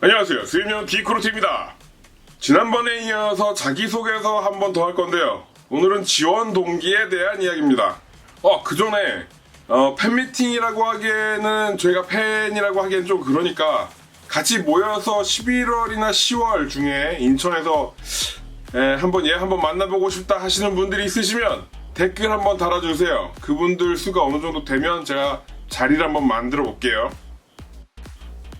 안녕하세요. 수임형 비크루트입니다. 지난번에 이어서 자기소개서 한 번 더 할 건데요. 오늘은 지원 동기에 대한 이야기입니다. 그 전에 팬미팅이라고 하기에는 저희가 팬이라고 하기엔 좀 그러니까 같이 모여서 11월이나 10월 중에 인천에서 한번 만나보고 싶다 하시는 분들이 있으시면 댓글 한번 달아주세요. 그분들 수가 어느 정도 되면 제가 자리를 한번 만들어 볼게요.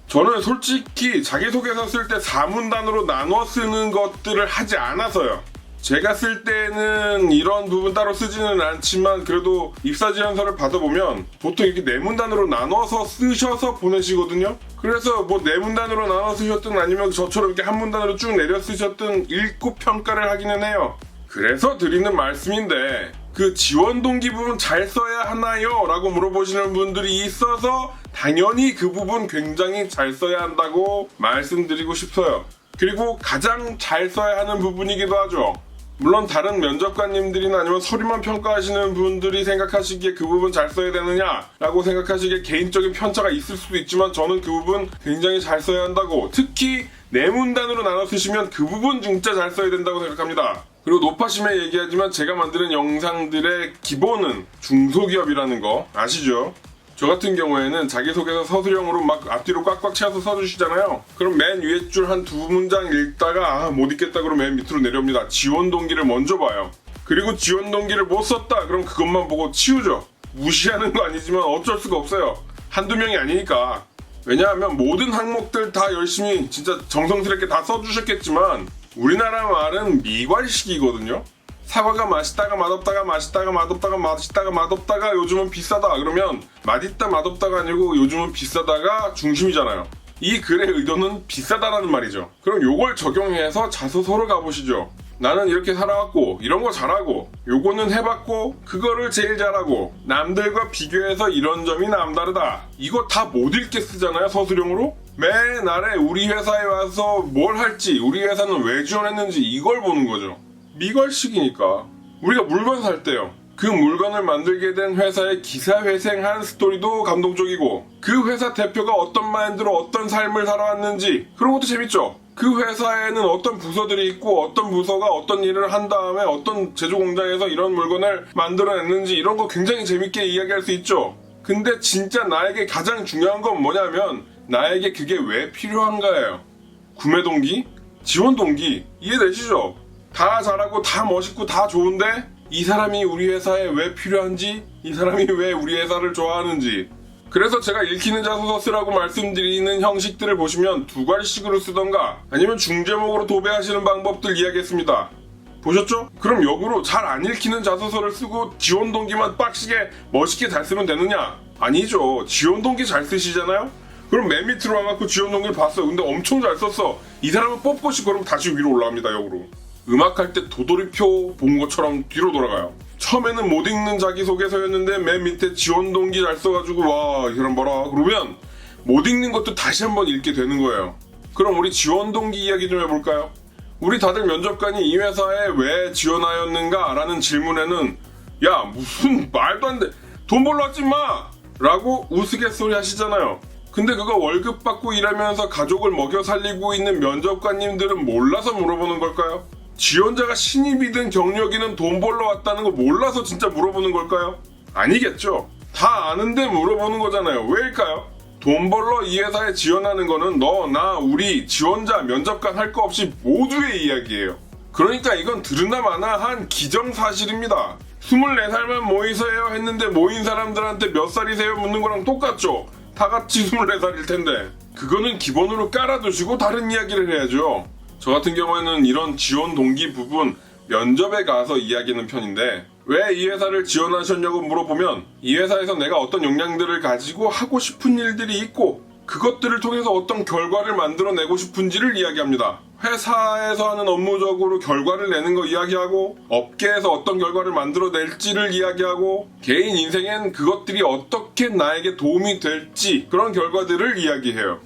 저는 솔직히 자기소개서 쓸 때 사문단으로 나눠 쓰는 것들을 하지 않아서요. 제가 쓸 때는 이런 부분 따로 쓰지는 않지만 그래도 입사지원서를 받아보면 보통 이렇게 네문단으로 나눠서 쓰셔서 보내시거든요. 그래서 뭐 네문단으로 나눠 쓰셨든 아니면 저처럼 이렇게 한 문단으로 쭉 내려 쓰셨든 읽고 평가를 하기는 해요. 그래서 드리는 말씀인데 그 지원 동기 부분 잘 써야 하나요? 라고 물어보시는 분들이 있어서 당연히 그 부분 굉장히 잘 써야 한다고 말씀드리고 싶어요. 그리고 가장 잘 써야 하는 부분이기도 하죠. 물론 다른 면접관님들이나 아니면 서류만 평가하시는 분들이 생각하시기에 그 부분 잘 써야 되느냐 라고 생각하시기에 개인적인 편차가 있을 수도 있지만 저는 그 부분 굉장히 잘 써야 한다고, 특히 네문단으로 나눠 쓰시면 그 부분 진짜 잘 써야 된다고 생각합니다. 그리고 높아심에 얘기하지만 제가 만드는 영상들의 기본은 중소기업이라는 거 아시죠? 저 같은 경우에는 자기소개서 서술형으로 막 앞뒤로 꽉꽉 채워서 써주시잖아요. 그럼 맨 위에 줄 한 두 문장 읽다가 못 읽겠다 그러면 맨 밑으로 내려옵니다. 지원 동기를 먼저 봐요. 그리고 지원 동기를 못 썼다 그럼 그것만 보고 치우죠. 무시하는 거 아니지만 어쩔 수가 없어요. 한두 명이 아니니까. 왜냐하면 모든 항목들 다 열심히 진짜 정성스럽게 다 써주셨겠지만 우리나라 말은 미괄식이거든요. 사과가 맛있다가 맛없다가 맛있다가 맛없다가 맛있다가 맛없다가 요즘은 비싸다 그러면 맛있다 맛없다가 아니고 요즘은 비싸다가 중심이잖아요. 이 글의 의도는 비싸다라는 말이죠. 그럼 요걸 적용해서 자소서로 가보시죠. 나는 이렇게 살아왔고 이런 거 잘하고 요거는 해봤고 그거를 제일 잘하고 남들과 비교해서 이런 점이 남다르다. 이거 다 못 읽게 쓰잖아요, 서술형으로. 맨 아래 우리 회사에 와서 뭘 할지, 우리 회사는 왜 지원했는지 이걸 보는 거죠. 미괄식이니까. 우리가 물건 살 때요, 그 물건을 만들게 된 회사의 기사회생한 스토리도 감동적이고 그 회사 대표가 어떤 마인드로 어떤 삶을 살아왔는지 그런 것도 재밌죠. 그 회사에는 어떤 부서들이 있고 어떤 부서가 어떤 일을 한 다음에 어떤 제조 공장에서 이런 물건을 만들어냈는지 이런 거 굉장히 재밌게 이야기할 수 있죠. 근데 진짜 나에게 가장 중요한 건 뭐냐면 나에게 그게 왜 필요한가예요. 구매 동기? 지원 동기? 이해되시죠? 다 잘하고 다 멋있고 다 좋은데 이 사람이 우리 회사에 왜 필요한지, 이 사람이 왜 우리 회사를 좋아하는지. 그래서 제가 읽히는 자소서 쓰라고 말씀드리는 형식들을 보시면 두 가지식으로 쓰던가 아니면 중제목으로 도배하시는 방법들 이야기했습니다. 보셨죠? 그럼 역으로 잘 안 읽히는 자소서를 쓰고 지원 동기만 빡시게 멋있게 잘 쓰면 되느냐? 아니죠. 지원 동기 잘 쓰시잖아요? 그럼 맨 밑으로 와갖고 지원 동기를 봤어요. 근데 엄청 잘 썼어. 이 사람은 뻣뻣이 그럼 다시 위로 올라갑니다, 역으로. 음악할 때 도돌이표 본 것처럼 뒤로 돌아가요. 처음에는 못 읽는 자기소개서였는데 맨 밑에 지원 동기 잘 써가지고 와, 이 사람 봐라. 그러면 못 읽는 것도 다시 한번 읽게 되는 거예요. 그럼 우리 지원 동기 이야기 좀 해볼까요? 우리 다들 면접관이 이 회사에 왜 지원하였는가 라는 질문에는 야, 무슨 말도 안 돼. 돈 벌러 왔지 마! 라고 우스갯소리 하시잖아요. 근데 그거 월급 받고 일하면서 가족을 먹여 살리고 있는 면접관님들은 몰라서 물어보는 걸까요? 지원자가 신입이든 경력이든 돈 벌러 왔다는 거 몰라서 진짜 물어보는 걸까요? 아니겠죠. 다 아는데 물어보는 거잖아요. 왜일까요? 돈 벌러 이 회사에 지원하는 거는 너, 나, 우리, 지원자, 면접관 할 거 없이 모두의 이야기예요. 그러니까 이건 들으나 마나 한 기정사실입니다. 24살만 모이세요 했는데 모인 사람들한테 몇 살이세요 묻는 거랑 똑같죠. 다 같이 24살일 텐데. 그거는 기본으로 깔아두시고 다른 이야기를 해야죠. 저 같은 경우에는 이런 지원 동기 부분 면접에 가서 이야기하는 편인데 왜 이 회사를 지원하셨냐고 물어보면 이 회사에서 내가 어떤 역량들을 가지고 하고 싶은 일들이 있고 그것들을 통해서 어떤 결과를 만들어내고 싶은지를 이야기합니다. 회사에서 하는 업무적으로 결과를 내는 거 이야기하고 업계에서 어떤 결과를 만들어낼지를 이야기하고 개인 인생엔 그것들이 어떻게 나에게 도움이 될지 그런 결과들을 이야기해요.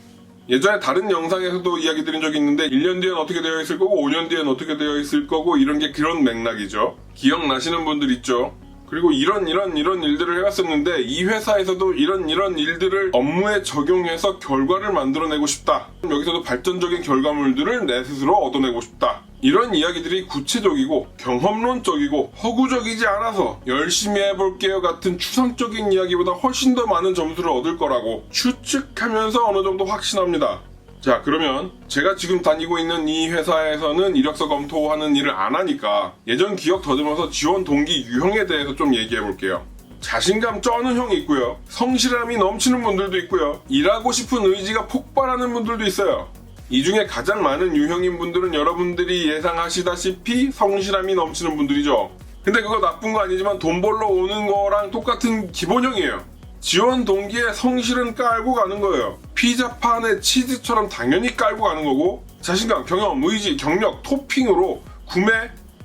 예전에 다른 영상에서도 이야기 드린 적이 있는데 1년 뒤엔 어떻게 되어 있을 거고 5년 뒤엔 어떻게 되어 있을 거고 이런 게 그런 맥락이죠. 기억나시는 분들 있죠? 그리고 이런 일들을 해왔었는데 이 회사에서도 이런 일들을 업무에 적용해서 결과를 만들어내고 싶다. 여기서도 발전적인 결과물들을 내 스스로 얻어내고 싶다. 이런 이야기들이 구체적이고 경험론적이고 허구적이지 않아서 열심히 해볼게요 같은 추상적인 이야기보다 훨씬 더 많은 점수를 얻을 거라고 추측하면서 어느 정도 확신합니다. 자, 그러면 제가 지금 다니고 있는 이 회사에서는 이력서 검토하는 일을 안 하니까 예전 기억 더듬어서 지원 동기 유형에 대해서 좀 얘기해 볼게요. 자신감 쩌는 형이 있고요. 성실함이 넘치는 분들도 있고요. 일하고 싶은 의지가 폭발하는 분들도 있어요. 이 중에 가장 많은 유형인 분들은 여러분들이 예상하시다시피 성실함이 넘치는 분들이죠. 근데 그거 나쁜 거 아니지만 돈 벌러 오는 거랑 똑같은 기본형이에요. 지원 동기에 성실은 깔고 가는 거예요. 피자판에 치즈처럼 당연히 깔고 가는 거고 자신감, 경험, 의지, 경력, 토핑으로 구매,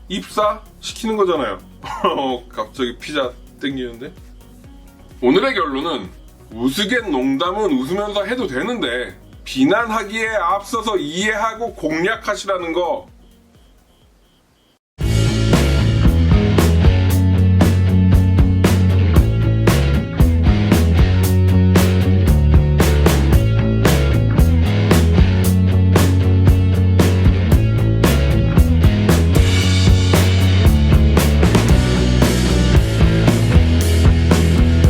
입사 시키는 거잖아요. 갑자기 피자 땡기는데? 오늘의 결론은 우스갯농담은 웃으면서 해도 되는데 비난하기에 앞서서 이해하고 공략하시라는 거